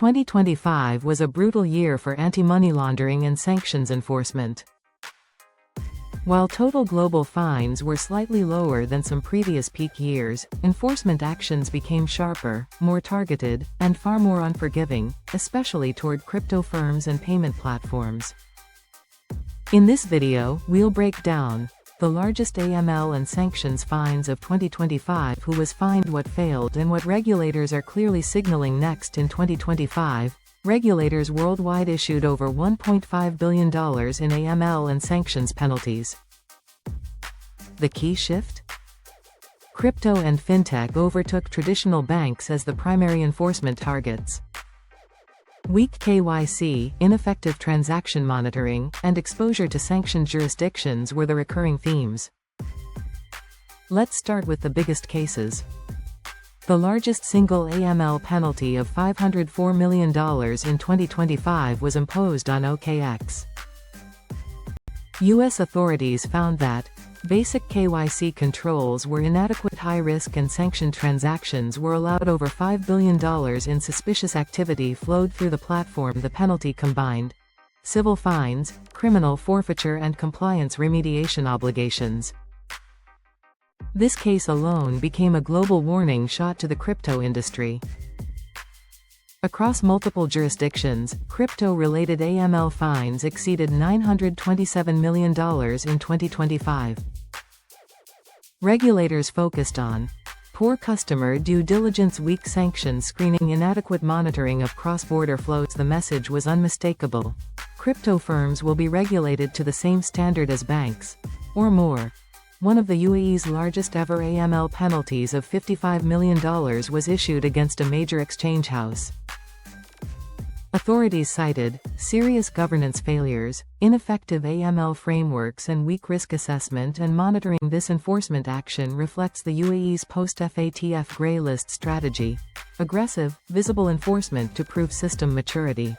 2025 was a brutal year for anti-money laundering and sanctions enforcement. While total global fines were slightly lower than some previous peak years, enforcement actions became sharper, more targeted, and far more unforgiving, especially toward crypto firms and payment platforms. In this video, we'll break down the largest AML and sanctions fines of 2025, who was fined, what failed, and what regulators are clearly signaling next. In 2025, regulators worldwide issued over $1.5 billion in AML and sanctions penalties. The key shift? Crypto and fintech overtook traditional banks as the primary enforcement targets. Weak KYC, ineffective transaction monitoring, and exposure to sanctioned jurisdictions were the recurring themes. Let's start with the biggest cases. The largest single AML penalty of $504 million in 2025 was imposed on OKX. U.S. authorities found that basic KYC controls were inadequate. High-risk and sanctioned transactions were allowed. Over $5 billion in suspicious activity flowed through the platform. The penalty combined civil fines, criminal forfeiture, and compliance remediation obligations. This case alone became a global warning shot to the crypto industry. Across multiple jurisdictions, crypto-related AML fines exceeded $927 million in 2025. Regulators focused on poor customer due diligence, weak sanctions screening, inadequate monitoring of cross-border flows. The message was unmistakable. Crypto firms will be regulated to the same standard as banks, or more. One of the UAE's largest ever AML penalties of $55 million was issued against a major exchange house. Authorities cited serious governance failures, ineffective AML frameworks, and weak risk assessment and monitoring. This enforcement action reflects the UAE's post-FATF grey list strategy: aggressive, visible enforcement to prove system maturity.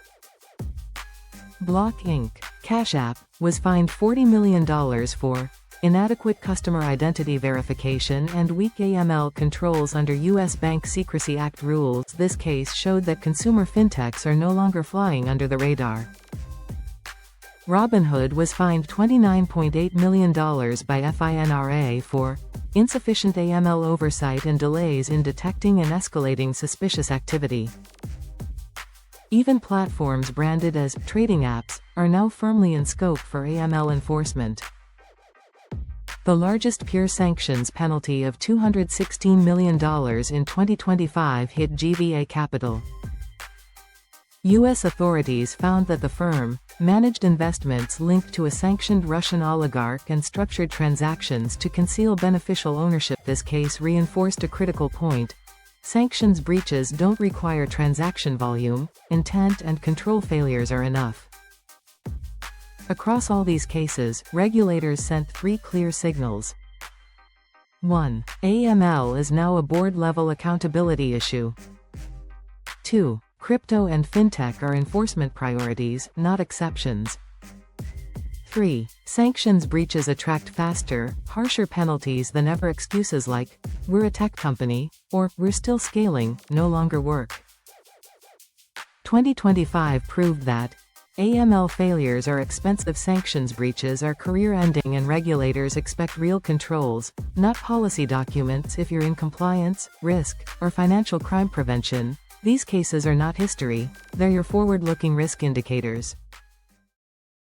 Block Inc. Cash App was fined $40 million for inadequate customer identity verification and weak AML controls under U.S. Bank Secrecy Act rules. This case showed that consumer fintechs are no longer flying under the radar. Robinhood was fined $29.8 million by FINRA for insufficient AML oversight and delays in detecting and escalating suspicious activity. Even platforms branded as trading apps are now firmly in scope for AML enforcement. The largest pure sanctions penalty of $216 million in 2025 hit GVA Capital. U.S. authorities found that the firm managed investments linked to a sanctioned Russian oligarch and structured transactions to conceal beneficial ownership. This case reinforced a critical point: sanctions breaches don't require transaction volume, intent, and control failures are enough. Across all these cases, regulators sent three clear signals. 1. AML is now a board-level accountability issue. 2. Crypto and fintech are enforcement priorities, not exceptions. 3. Sanctions breaches attract faster, harsher penalties than ever. Excuses like, "We're a tech company," or "We're still scaling," no longer work. 2025 proved that AML failures are expensive, sanctions breaches are career-ending, and regulators expect real controls, not policy documents. If you're in compliance, risk, or financial crime prevention, these cases are not history, they're your forward-looking risk indicators.